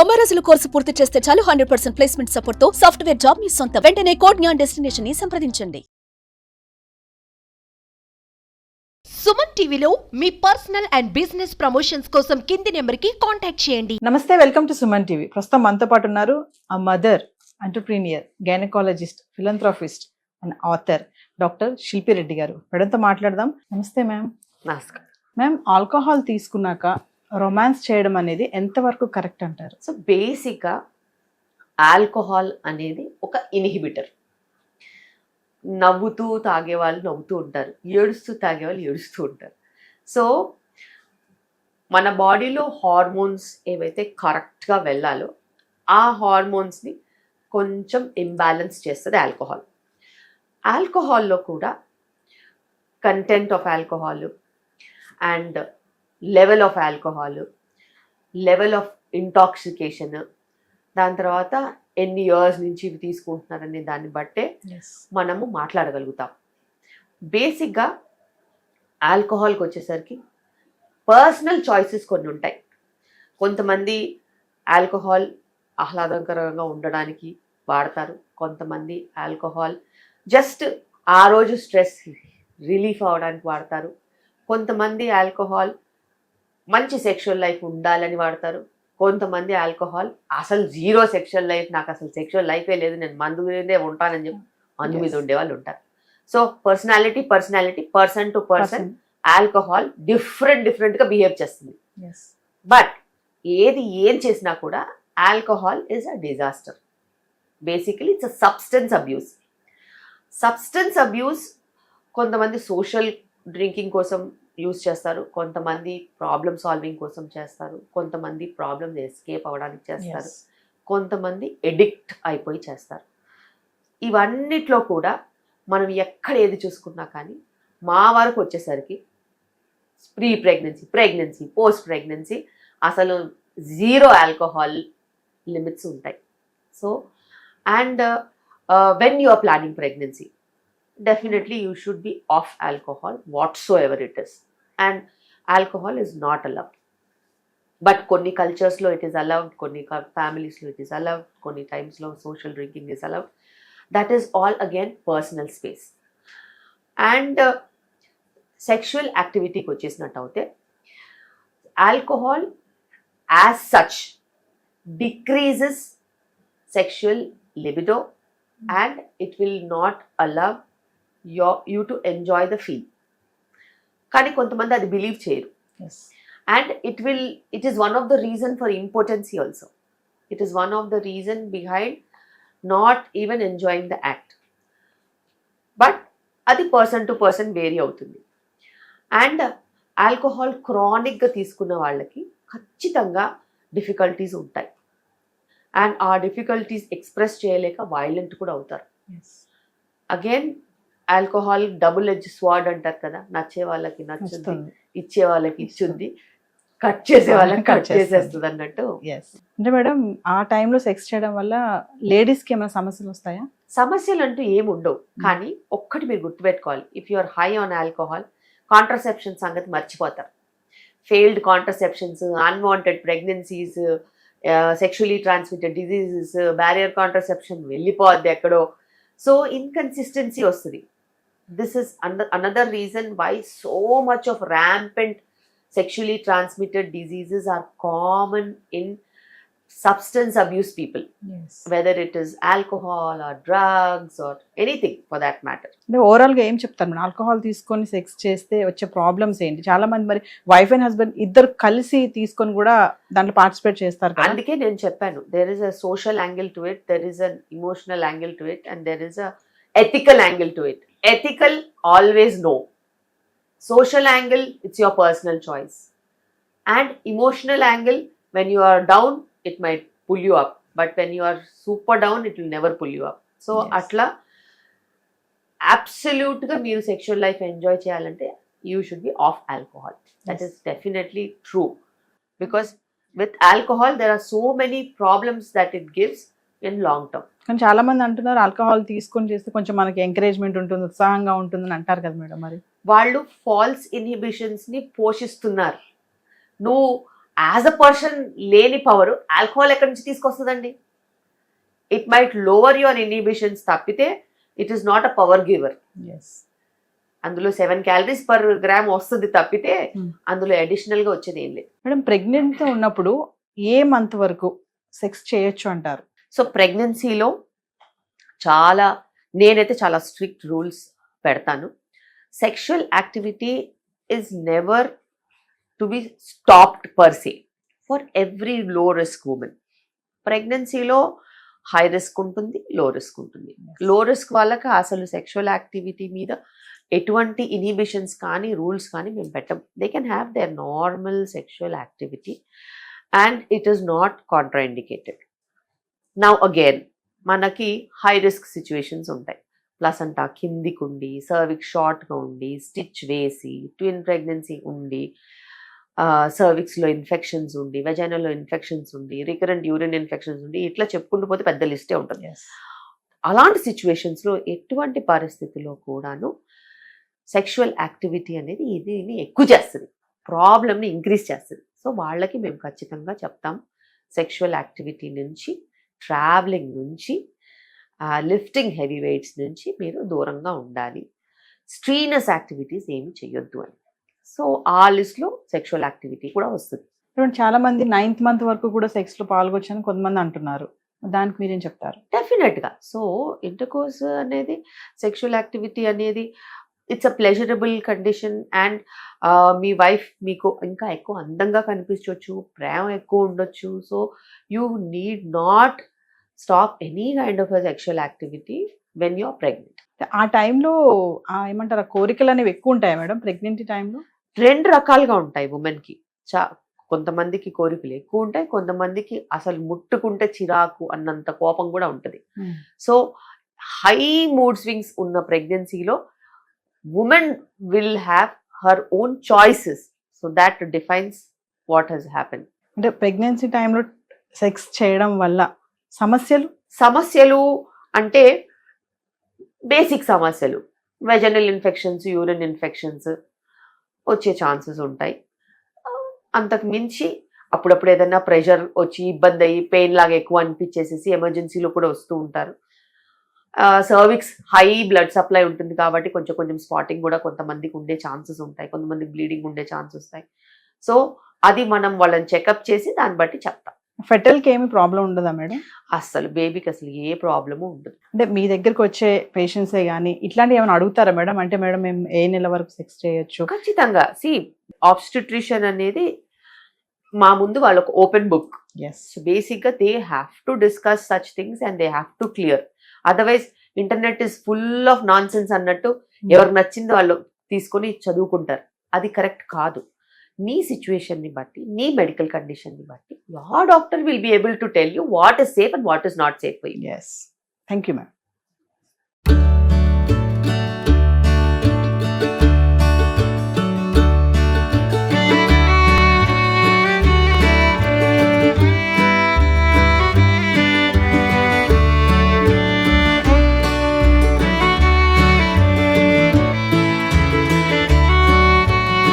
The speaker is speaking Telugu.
90 రోజుల కోర్సు పూర్తి చేస్తే చాలు 100% ప్లేస్మెంట్ సపోర్ట్ తో సాఫ్ట్వేర్ జాబ్ మీ సొంతం. వెంటనే కోడ్ జ్ఞాన్ డెస్టినేషన్ ని సంప్రదించండి. సుమన్ టీవీలో మీ పర్సనల్ అండ్ బిజినెస్ ప్రమోషన్స్ కోసం కింది నెంబర్కి కాంటాక్ట్ చేయండి. నమస్తే, వెల్కమ్ టు సుమన్ టీవీ. ప్రస్తుతం మనతో పాటు ఉన్నారు ఆ mother, entrepreneur, gynaecologist, philanthropist and author doctor Shilpi Reddy గారు. మేడంతో మాట్లాడదాం. నమస్తే మ్యామ్. నమస్కారం మ్యామ్, ఆల్కహాల్ తీసుకున్నాక రొమాన్స్ చేయడం అనేది ఎంతవరకు కరెక్ట్ అంటారు? సో బేసిక్గా ఆల్కహాల్ అనేది ఒక ఇన్హిబిటర్. నవ్వుతూ తాగేవాళ్ళు నవ్వుతూ ఉంటారు, ఏడుస్తూ తాగేవాళ్ళు ఏడుస్తూ ఉంటారు. సో మన బాడీలో హార్మోన్స్ ఏవైతే కరెక్ట్గా వెళ్ళాలో ఆ హార్మోన్స్ని కొంచెం ఇంబ్యాలెన్స్ చేస్తుంది ఆల్కహాల్. ఆల్కహాల్లో కూడా content of alcohol and level of alcohol, level of intoxication, దాని తర్వాత ఎన్ని ఇయర్స్ నుంచి ఇవి తీసుకుంటున్నారనే దాన్ని బట్టే మనము మాట్లాడగలుగుతాం. బేసిక్గా ఆల్కహాల్కి వచ్చేసరికి పర్సనల్ చాయిసెస్ కొన్ని ఉంటాయి. కొంతమంది ఆల్కహాల్ ఆహ్లాదకరంగా ఉండడానికి వాడతారు, కొంతమంది ఆల్కహాల్ జస్ట్ ఆ రోజు స్ట్రెస్ రిలీఫ్ అవ్వడానికి వాడతారు, కొంతమంది ఆల్కహాల్ మంచి సెక్షువల్ లైఫ్ ఉండాలని వాడతారు, కొంతమంది ఆల్కహాల్ అసలు జీరో సెక్షువల్ లైఫ్, నాకు అసలు సెక్షువల్ లైఫే లేదు, నేను మందు మీదే ఉంటానని చెప్పి మందు మీద ఉండేవాళ్ళు ఉంటారు. So person to person alcohol డిఫరెంట్గా బిహేవ్ చేస్తుంది. బట్ ఏం చేసినా కూడా alcohol is a disaster. Basically it's a substance abuse. కొంతమంది సోషల్ డ్రింకింగ్ కోసం యూజ్ చేస్తారు, కొంతమంది ప్రాబ్లమ్ సాల్వింగ్ కోసం చేస్తారు, కొంతమంది ప్రాబ్లమ్స్ ఎస్కేప్ అవ్వడానికి చేస్తారు, కొంతమంది ఎడిక్ట్ అయిపోయి చేస్తారు. ఇవన్నిట్లో కూడా మనం ఎక్కడ ఏది చూసుకున్నా కానీ మా వరకు వచ్చేసరికి ప్రెగ్నెన్సీ, పోస్ట్ ప్రెగ్నెన్సీ అసలు జీరో ఆల్కహాల్ లిమిట్స్ ఉంటాయి. So and when you are planning pregnancy, definitely you should be off alcohol whatsoever it is, and alcohol is not allowed. But konni cultures lo it is allowed, konni families lo it is allowed, konni times lo social drinking is allowed. That is all again personal space. And sexual activity ko chesinattavute alcohol as such decreases sexual libido and it will not allow you to enjoy the feel. కానీ కొంతమంది అది బిలీవ్ చేయరు. And it is one of the reason for impotency also. It is one of the reason behind not even enjoying the act. But అది పర్సన్ టు పర్సన్ వేరీ అవుతుంది. అండ్ ఆల్కహాల్ క్రానిక్గా తీసుకున్న వాళ్ళకి ఖచ్చితంగా డిఫికల్టీస్ ఉంటాయి. అండ్ ఆ డిఫికల్టీస్ ఎక్స్ప్రెస్ చేయలేక వైలెంట్ కూడా అవుతారు. Again alcohol double edge sword అంటారు కదా, నచ్చే వాళ్ళకి నచ్చుద్ది, ఇచ్చే వాళ్ళకి ఇచ్చుద్ది, కట్ చేసే వాళ్ళకి కట్ చేసేస్తుంది అన్నట్టు. అంటే మేడం, ఆ టైంలో సెక్స్ చేయడం వల్ల లేడీస్కి ఏమైనా సమస్యలు వస్తాయా? సమస్యలు అంటూ ఏమి ఉండవు, కానీ ఒక్కటి మీరు గుర్తుపెట్టుకోవాలి. If you are high on alcohol, contraception సంగతి మర్చిపోతారు. Failed contraceptions, unwanted pregnancies, sexually transmitted diseases, barrier contraception వెళ్ళిపోద్ది ఎక్కడో. సో ఇన్కన్సిస్టెన్సీ వస్తుంది. This is another reason why so much of rampant sexually transmitted diseases are common in substance abuse people. Whether it is alcohol or drugs or anything for that matter. అంటే ఓవరాల్గా ఏం చెప్తారు మేడం, ఆల్కహాల్ తీసుకొని సెక్స్ చేస్తే వచ్చే ప్రాబ్లమ్స్ ఏంటి? చాలా మంది మరి వైఫ్ అండ్ హస్బెండ్ ఇద్దరు కలిసి తీసుకొని కూడా దాంట్లో పార్టిసిపేట్ చేస్తారు కదా. అందుకే నేను చెప్పాను, there is a social angle to it, there is an emotional angle to it, and there is a ethical angle to it. Ethical, always no. Social angle, it's your personal choice. And emotional angle, when you are down, it might pull you up. But when you are super down, it will never pull you up. So, atla, absolute ga meeru sexual life enjoy cheyalante, you should be off alcohol. That is definitely true. Because with alcohol, there are so many problems that it gives in long term. కానీ చాలా మంది అంటున్నారు ఆల్కహాల్ తీసుకొని చేస్తే కొంచెం మనకి ఎంకరేజ్మెంట్ ఉంటుంది, ఉత్సాహంగా ఉంటుందని అంటారు కదా మేడం. మరి వాళ్ళు ఫాల్స్ ఇన్హిబిషన్స్ ని పోషిస్తున్నారు. నువ్వు యాజ్ అ పర్సన్ లేని పవర్ ఆల్కహాల్ ఎక్కడి నుంచి తీసుకొస్తుందండి? It might lower your inhibitions తప్పితే it is not a power giver. అందులో 7 calories per gram వస్తుంది తప్పితే అందులో అడిషనల్ గా వచ్చేది ఏం లేదు. మేడం ప్రెగ్నెంట్ ఉన్నప్పుడు ఏ మంత్ వరకు సెక్స్ చేయొచ్చు అంటారు? సో ప్రెగ్నెన్సీలో నేనైతే చాలా స్ట్రిక్ట్ రూల్స్ పెడతాను. Sexual activity is never to be stopped per say for every లో రిస్క్ ఉమెన్. ప్రెగ్నెన్సీలో హై రిస్క్ ఉంటుంది, లో రిస్క్ ఉంటుంది. లో రిస్క్ వాళ్ళకి అసలు సెక్షువల్ యాక్టివిటీ మీద ఎటువంటి ఇన్హిబిషన్స్ కానీ రూల్స్ కానీ మేము పెట్టం. They can have their normal sexual activity and it is not contraindicated. Now again మనకి హై రిస్క్ సిచ్యువేషన్స్ ఉంటాయి. ప్లసంటా కిందికి ఉండి, సర్విక్స్ షార్ట్గా ఉండి, స్టిచ్ వేసి, ట్విన్ ప్రెగ్నెన్సీ ఉండి, సర్విక్స్లో ఇన్ఫెక్షన్స్ ఉండి, వెజైనాలో ఇన్ఫెక్షన్స్ ఉండి, రికరెంట్ యూరిన్ ఇన్ఫెక్షన్స్ ఉండి, ఇట్లా చెప్పుకుంటూ పోతే పెద్ద లిస్టే ఉంటుంది. అలాంటి సిచ్యువేషన్స్లో ఎటువంటి పరిస్థితుల్లో కూడాను సెక్షువల్ యాక్టివిటీ అనేది ఇది ఎక్కువ చేస్తుంది, ప్రాబ్లమ్ని ఇంక్రీజ్ చేస్తుంది. సో వాళ్ళకి మేము ఖచ్చితంగా చెప్తాం, సెక్షువల్ యాక్టివిటీ నుంచి, ట్రావెలింగ్ నుంచి, లిఫ్టింగ్ హెవీ వెయిట్స్ నుంచి మీరు దూరంగా ఉండాలి, స్ట్రీనస్ యాక్టివిటీస్ ఏమి చేయొద్దు అని. సో ఆ లిస్ట్లో సెక్షువల్ యాక్టివిటీ కూడా వస్తుంది. చాలా మంది 9th month వరకు కూడా సెక్స్ లో పాల్గొచ్చని కొంతమంది అంటున్నారు, దానికి మీరేం చెప్తారు? డెఫినెట్గా. సో ఇంటర్కోర్స్ అనేది, సెక్షువల్ యాక్టివిటీ అనేది it's a pleasurable condition and మీ వైఫ్ మీకు ఇంకా ఎక్కువ అందంగా కనిపించవచ్చు, ప్రేమ ఎక్కువ ఉండొచ్చు. So you need not stop any kind of a sexual activity when you are pregnant. ఆ టైంలో ఏమంటారు, కోరికలు అనేవి ఎక్కువ ఉంటాయా మేడం ప్రెగ్నెన్సీ టైంలో? 2 రకాలుగా ఉంటాయి ఉమెన్కి. కొంతమందికి కోరికలు ఎక్కువ ఉంటాయి, కొంతమందికి అసలు ముట్టుకుంటే చిరాకు అన్నంత కోపం కూడా ఉంటుంది. సో హై మూడ్ స్వింగ్స్ ఉన్న ప్రెగ్నెన్సీలో women will have her own choices. So that defines what has happen. అంటే ప్రెగ్నెన్సీ టైంలో సెక్స్ చేయడం వల్ల సమస్యలు అంటే బేసిక్ సమస్యలు, వెజనల్ ఇన్ఫెక్షన్స్, యూరిన్ ఇన్ఫెక్షన్స్ వచ్చే ఛాన్సెస్ ఉంటాయి. అంతకు మించి అప్పుడప్పుడు ఏదైనా ప్రెషర్ వచ్చి ఇబ్బంది అయ్యి పెయిన్ లాగా ఎక్కువ అనిపించేసేసి ఎమర్జెన్సీలో కూడా వస్తూ ఉంటారు. సర్విక్స్ హై బ్లడ్ సప్లై ఉంటుంది కాబట్టి కొంచెం స్పాటింగ్ కూడా కొంతమందికి ఉండే ఛాన్సెస్ ఉంటాయి, కొంతమందికి బ్లీడింగ్ ఉండే ఛాన్సెస్ వస్తాయి. సో అది మనం వాళ్ళని చెకప్ చేసి దాన్ని బట్టి చెప్తాం. ఫెటల్కి ఏమి ప్రాబ్లం ఉండదా మేడం? అసలు బేబీకి అసలు ఏ ప్రాబ్లము ఉండదు. అంటే మీ దగ్గరకు వచ్చే పేషెంట్సే కానీ ఇట్లాంటివి ఏమైనా అడుగుతారా మేడం? అంటే మేడం మేము ఏ నెల వరకు సెక్స్ చేయొచ్చు? ఖచ్చితంగా. ఆబ్స్టెట్రిషియన్ అనేది మా ముందు వాళ్ళకు ఓపెన్ బుక్. సో బేసిక్గా they have to discuss such things and they have to clear. Otherwise internet is full of non sense అన్నట్టు ఎవరికి నచ్చింది వాళ్ళు తీసుకొని చదువుకుంటారు. అది కరెక్ట్ కాదు. నీ సిచ్యువేషన్ని బట్టి, నీ మెడికల్ కండిషన్ని బట్టి your doctor will be able to tell you what is safe and what is not safe for you. Yes. Thank you, ma'am.